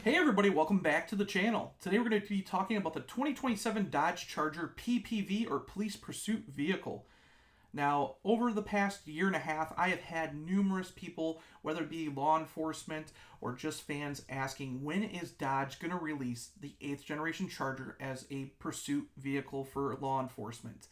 Hey everybody, welcome back to the channel. Today we're going to be talking about the 2027 Dodge Charger PPV or Police Pursuit Vehicle. Now, over the past year and a half, I have had numerous people, whether it be law enforcement or just fans, asking when is Dodge going to release the 8th generation Charger as a pursuit vehicle for law enforcement.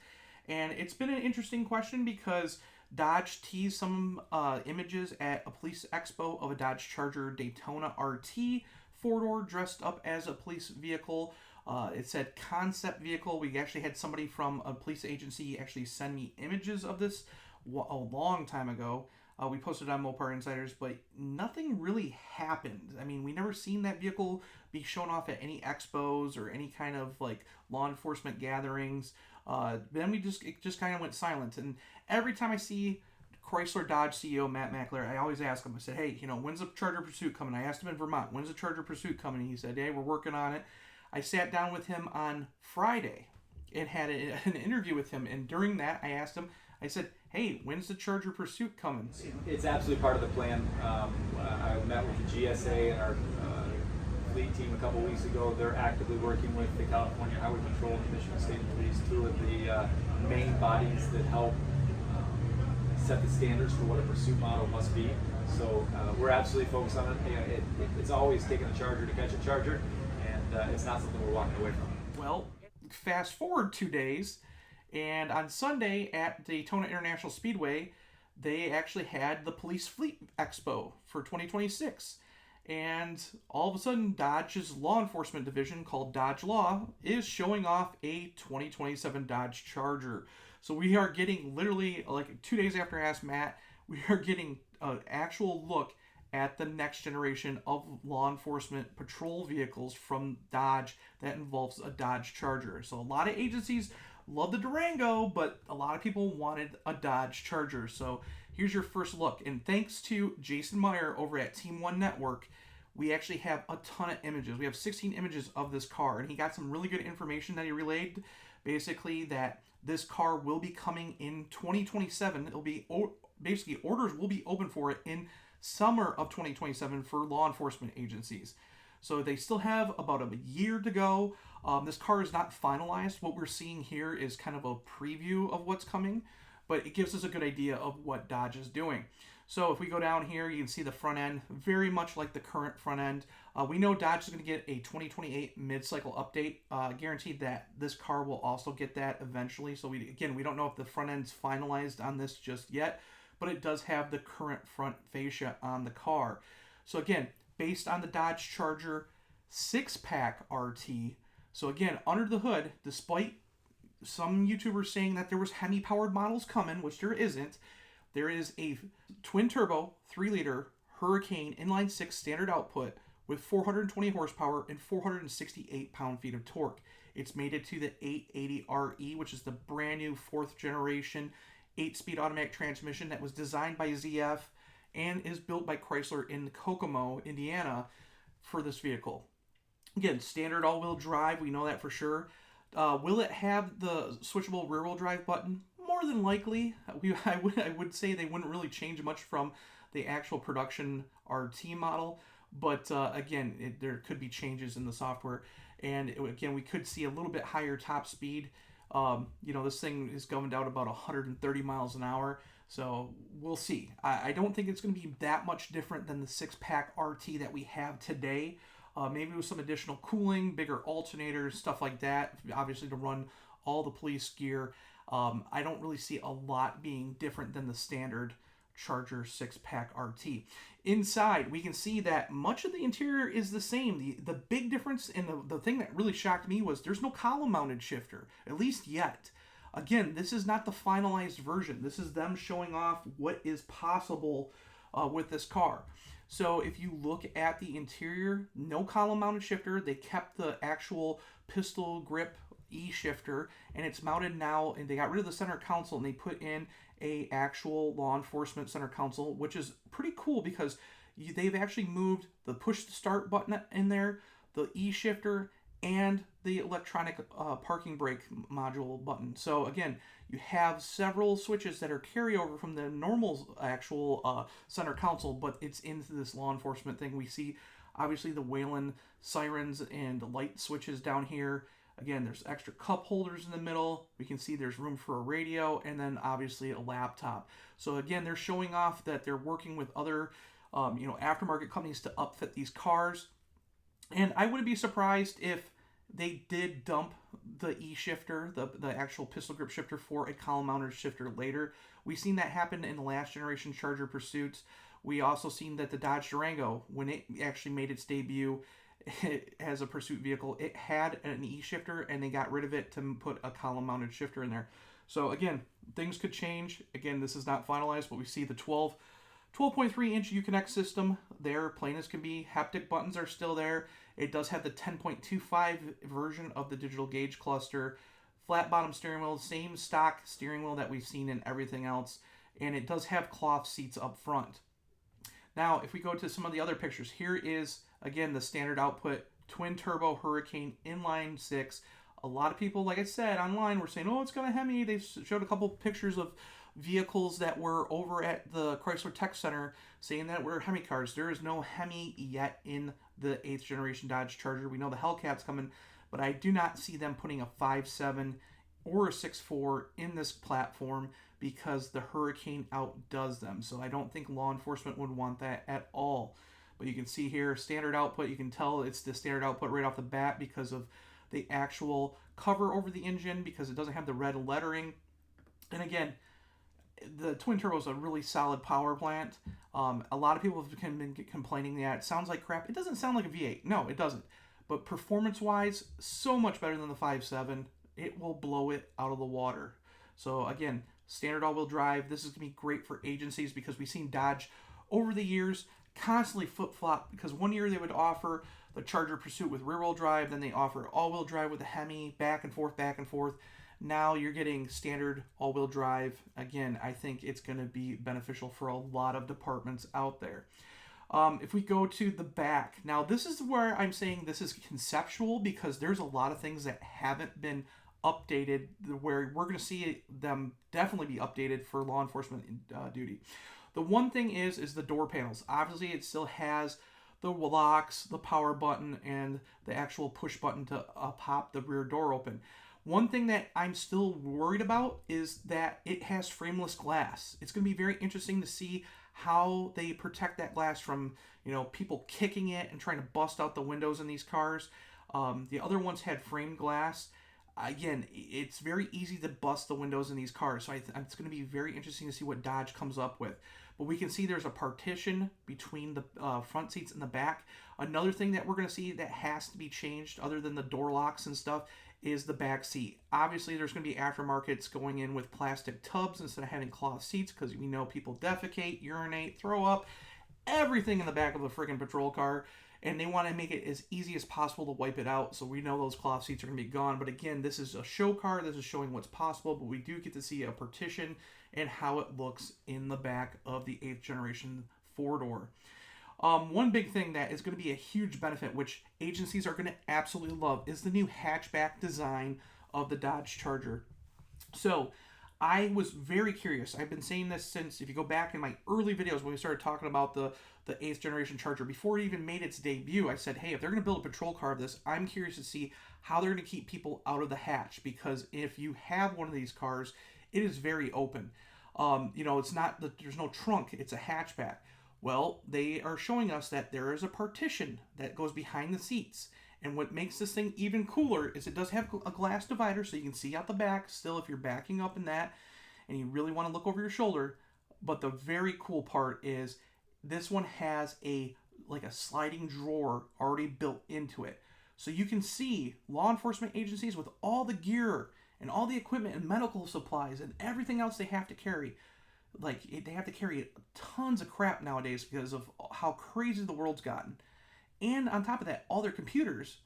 And it's been an interesting question because Dodge teased some images at a Police Expo of a Dodge Charger Daytona RT four-door dressed up as a police vehicle. It said concept vehicle. We actually had somebody from a police agency actually send me images of this a long time ago. We posted on MoparInsiders, but nothing really happened. I mean, we never seen that vehicle be shown off at any expos or any kind of like law enforcement gatherings. Then it just kind of went silent. And every time I see Chrysler Dodge CEO Matt Mackler, I always ask him, I said, hey, when's the Charger Pursuit coming? I asked him in Vermont, when's the Charger Pursuit coming? He said, hey, we're working on it. I sat down with him on Friday and had an interview with him. And during that, I asked him, I said, hey, when's the Charger Pursuit coming? It's absolutely part of the plan. I met with the GSA and our fleet team a couple weeks ago. They're actively working with the California Highway Patrol and Michigan State Police, two of the main bodies that help set the standards for what a pursuit model must be. So we're absolutely focused on it. It's always taking a Charger to catch a Charger, and it's not something we're walking away from. Well, fast forward 2 days, and on Sunday at Daytona International Speedway, they actually had the Police Fleet Expo for 2026. And all of a sudden, Dodge's law enforcement division called Dodge Law is showing off a 2027 Dodge Charger. So we are getting literally, like 2 days after I asked Matt, we are getting an actual look at the next generation of law enforcement patrol vehicles from Dodge that involves a Dodge Charger. So a lot of agencies love the Durango, but a lot of people wanted a Dodge Charger. So here's your first look. And thanks to Jason Meyer over at Team One Network, we actually have a ton of images. We have 16 images of this car, and he got some really good information that he relayed. Basically, that this car will be coming in 2027. It'll be basically orders will be open for it in summer of 2027 for law enforcement agencies. So they still have about a year to go. This car is not finalized. What we're seeing here is kind of a preview of what's coming, but it gives us a good idea of what Dodge is doing. So if we go down here, you can see the front end, very much like the current front end. We know Dodge is going to get a 2028 mid-cycle update. Guaranteed that this car will also get that eventually. So we don't know if the front end's finalized on this just yet, but it does have the current front fascia on the car. So again, based on the Dodge Charger 6-pack RT. So again, under the hood, despite some YouTubers saying that there was Hemi-powered models coming, which there isn't, there is a twin-turbo, 3-liter Hurricane inline-6 standard output with 420 horsepower and 468 pound-feet of torque. It's mated to the 880RE, which is the brand new 4th generation 8-speed automatic transmission that was designed by ZF and is built by Chrysler in Kokomo, Indiana for this vehicle. Again, standard all-wheel drive, we know that for sure. Will it have the switchable rear-wheel drive button? More than likely. I would say they wouldn't really change much from the actual production RT model, but again, there could be changes in the software, and again, we could see a little bit higher top speed. This thing is going out about 130 miles an hour, so we'll see. I don't think it's going to be that much different than the 6-pack RT that we have today. Maybe with some additional cooling, bigger alternators, stuff like that, obviously to run all the police gear. I don't really see a lot being different than the standard Charger 6-pack RT. Inside, we can see that much of the interior is the same. The big difference, and the thing that really shocked me, was there's no column-mounted shifter, at least yet. Again, this is not the finalized version. This is them showing off what is possible with this car. So if you look at the interior, no column-mounted shifter. They kept the actual pistol grip E-shifter, and it's mounted now, and they got rid of the center console and they put in a actual law enforcement center console, which is pretty cool because they've actually moved the push to start button in there, the E-shifter, and the electronic parking brake module button. So again, you have several switches that are carryover from the normal actual center console, but it's into this law enforcement thing. We see Obviously the Whelen sirens and light switches down here. Again, there's extra cup holders in the middle. We can see there's room for a radio, and then obviously a laptop. So again, they're showing off that they're working with other aftermarket companies to upfit these cars. And I wouldn't be surprised if they did dump the E-shifter, the actual pistol grip shifter, for a column mounted shifter later. We've seen that happen in the last generation Charger Pursuits. We also seen that the Dodge Durango, when it actually made its debut as a pursuit vehicle, it had an E-shifter, and they got rid of it to put a column mounted shifter in there. So again, things could change. Again, this is not finalized, but we see the 12.3-inch Uconnect system there, plain as can be. Haptic buttons are still there. It does have the 10.25 version of the digital gauge cluster. Flat bottom steering wheel, same stock steering wheel that we've seen in everything else. And it does have cloth seats up front. Now, if we go to some of the other pictures, here is, again, the standard output twin turbo Hurricane inline 6. A lot of people, like I said, online were saying, oh, it's got a Hemi. They showed a couple pictures of vehicles that were over at the Chrysler Tech Center saying that were Hemi cars. There is no Hemi yet in the 8th generation Dodge Charger. We know the Hellcat's coming, but I do not see them putting a 5.7 or a 6.4 in this platform because the Hurricane outdoes them. So I don't think law enforcement would want that at all. But you can see here, standard output. You can tell it's the standard output right off the bat because of the actual cover over the engine, because it doesn't have the red lettering. And again, the twin turbo is a really solid power plant. A lot of people have been complaining that it sounds like crap. It doesn't sound like a V8. No, it doesn't. But performance-wise, so much better than the 5.7. It will blow it out of the water. So again, standard all-wheel drive. This is going to be great for agencies because we've seen Dodge over the years constantly flip-flop, because one year they would offer the Charger Pursuit with rear-wheel drive, then they offer all-wheel drive with a Hemi, back and forth, back and forth. Now you're getting standard all-wheel drive. Again, I think it's going to be beneficial for a lot of departments out there. If we go to the back, now this is where I'm saying this is conceptual, because there's a lot of things that haven't been updated, where we're going to see them definitely be updated for law enforcement duty. The one thing is the door panels. Obviously, it still has the locks, the power button, and the actual push button to pop the rear door open. One thing that I'm still worried about is that it has frameless glass. It's going to be very interesting to see how they protect that glass from, people kicking it and trying to bust out the windows in these cars. The other ones had framed glass. Again, it's very easy to bust the windows in these cars, so it's going to be very interesting to see what Dodge comes up with. But we can see there's a partition between the front seats and the back. Another thing that we're going to see that has to be changed, other than the door locks and stuff, is the back seat. Obviously, there's going to be aftermarkets going in with plastic tubs instead of having cloth seats, because we know people defecate, urinate, throw up, everything in the back of a freaking patrol car. And they want to make it as easy as possible to wipe it out, so we know those cloth seats are going to be gone. But again, this is a show car. This is showing what's possible, but we do get to see a partition and how it looks in the back of the 8th generation four-door. One big thing that is going to be a huge benefit, which agencies are going to absolutely love, is the new hatchback design of the Dodge Charger. So I was very curious. I've been saying this since, if you go back in my early videos when we started talking about the 8th generation Charger, before it even made its debut, I said, hey, if they're going to build a patrol car of this, I'm curious to see how they're going to keep people out of the hatch, because if you have one of these cars, it is very open. It's not, there's no trunk, it's a hatchback. Well, they are showing us that there is a partition that goes behind the seats. And what makes this thing even cooler is it does have a glass divider, so you can see out the back still if you're backing up in that and you really want to look over your shoulder. But the very cool part is this one has a sliding drawer already built into it. So you can see law enforcement agencies with all the gear and all the equipment and medical supplies and everything else they have to carry. They have to carry tons of crap nowadays because of how crazy the world's gotten. And on top of that, all their computers,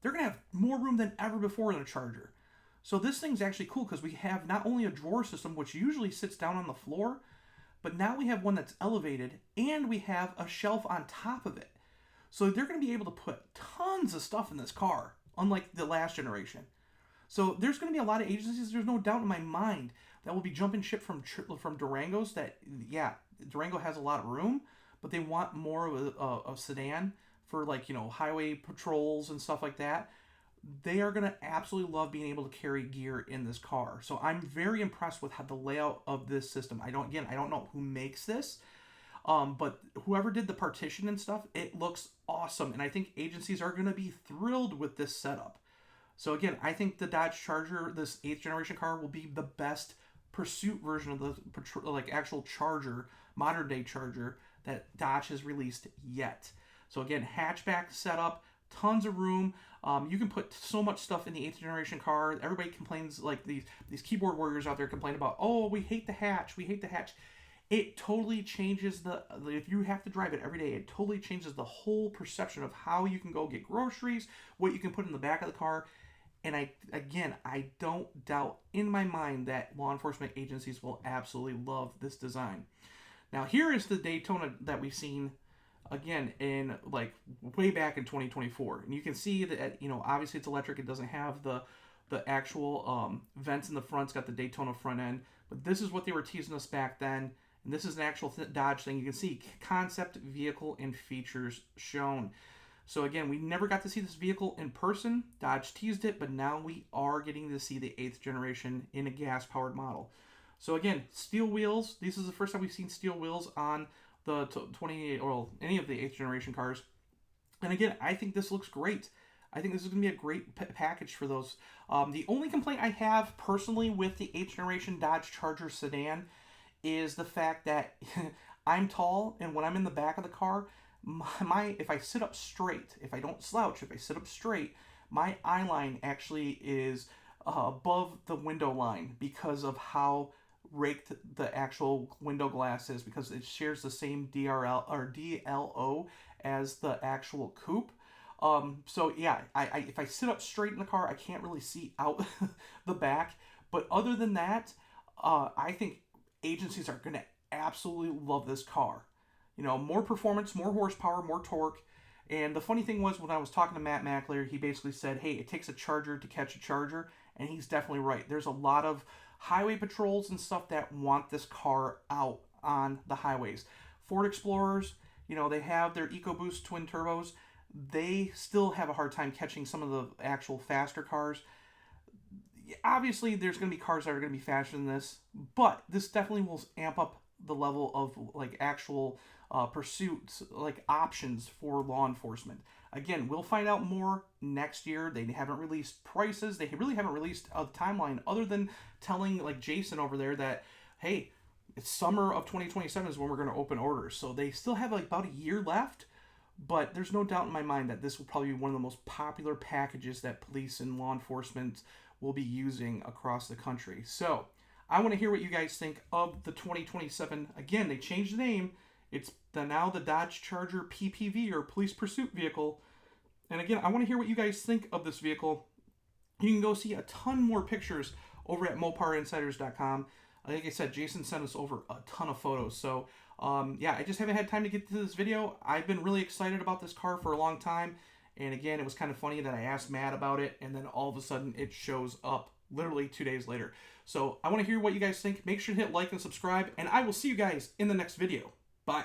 they're going to have more room than ever before in a Charger. So this thing's actually cool because we have not only a drawer system, which usually sits down on the floor, but now we have one that's elevated, and we have a shelf on top of it. So they're going to be able to put tons of stuff in this car, unlike the last generation. So there's going to be a lot of agencies, there's no doubt in my mind, that will be jumping ship from Durangos that, yeah, Durango has a lot of room, but they want more of a sedan for like, you know, highway patrols and stuff like that, they are going to absolutely love being able to carry gear in this car. So I'm very impressed with how the layout of this system. I don't know who makes this, but whoever did the partition and stuff, it looks awesome. And I think agencies are going to be thrilled with this setup. So again, I think the Dodge Charger, this 8th generation car, will be the best pursuit version of the like actual Charger, modern day Charger that Dodge has released yet. So again, hatchback setup, tons of room. You can put so much stuff in the 8th generation car. Everybody complains, like these keyboard warriors out there complain about, oh, we hate the hatch, we hate the hatch. It totally changes if you have to drive it every day, it totally changes the whole perception of how you can go get groceries, what you can put in the back of the car. And I don't doubt in my mind that law enforcement agencies will absolutely love this design. Now, here is the Daytona that we've seen, again, in like way back in 2024. And you can see that, you know, obviously it's electric. It doesn't have the actual vents in the front. It's got the Daytona front end. But this is what they were teasing us back then. And this is an actual Dodge thing. You can see concept vehicle and features shown. So again, we never got to see this vehicle in person. Dodge teased it, but now we are getting to see the 8th generation in a gas-powered model. So again, steel wheels. This is the first time we've seen steel wheels on the 28 or any of the 8th generation cars. And again, I think this looks great. I think this is going to be a great package for those. The only complaint I have personally with the 8th generation Dodge Charger sedan is the fact that I'm tall, and when I'm in the back of the car, if I sit up straight, if I don't slouch, if I sit up straight, my eye line actually is above the window line because of how raked the actual window glass is, because it shares the same DLO as the actual coupe. So yeah, if I sit up straight in the car, I can't really see out the back. But other than that, I think agencies are going to absolutely love this car. You know, more performance, more horsepower, more torque. And the funny thing was, when I was talking to Matt Mackler, he basically said, hey, it takes a Charger to catch a Charger. And he's definitely right. There's a lot of highway patrols and stuff that want this car out on the highways. Ford Explorers, you know, they have their EcoBoost twin turbos. They still have a hard time catching some of the actual faster cars. Obviously, there's going to be cars that are going to be faster than this, but this definitely will amp up the level of like actual pursuits, like options for law enforcement. Again, we'll find out more next year. They haven't released prices. They really haven't released a timeline other than telling like Jason over there that, hey, it's summer of 2027 is when we're going to open orders. So they still have like about a year left, but there's no doubt in my mind that this will probably be one of the most popular packages that police and law enforcement will be using across the country. So I want to hear what you guys think of the 2027. Again, they changed the name. It's now the Dodge Charger PPV, or Police Pursuit Vehicle. And again, I want to hear what you guys think of this vehicle. You can go see a ton more pictures over at MoparInsiders.com. Like I said, Jason sent us over a ton of photos. So yeah, I just haven't had time to get to this video. I've been really excited about this car for a long time. And again, it was kind of funny that I asked Matt about it, and then all of a sudden it shows up literally 2 days later. So I want to hear what you guys think. Make sure to hit like and subscribe, and I will see you guys in the next video. Bye.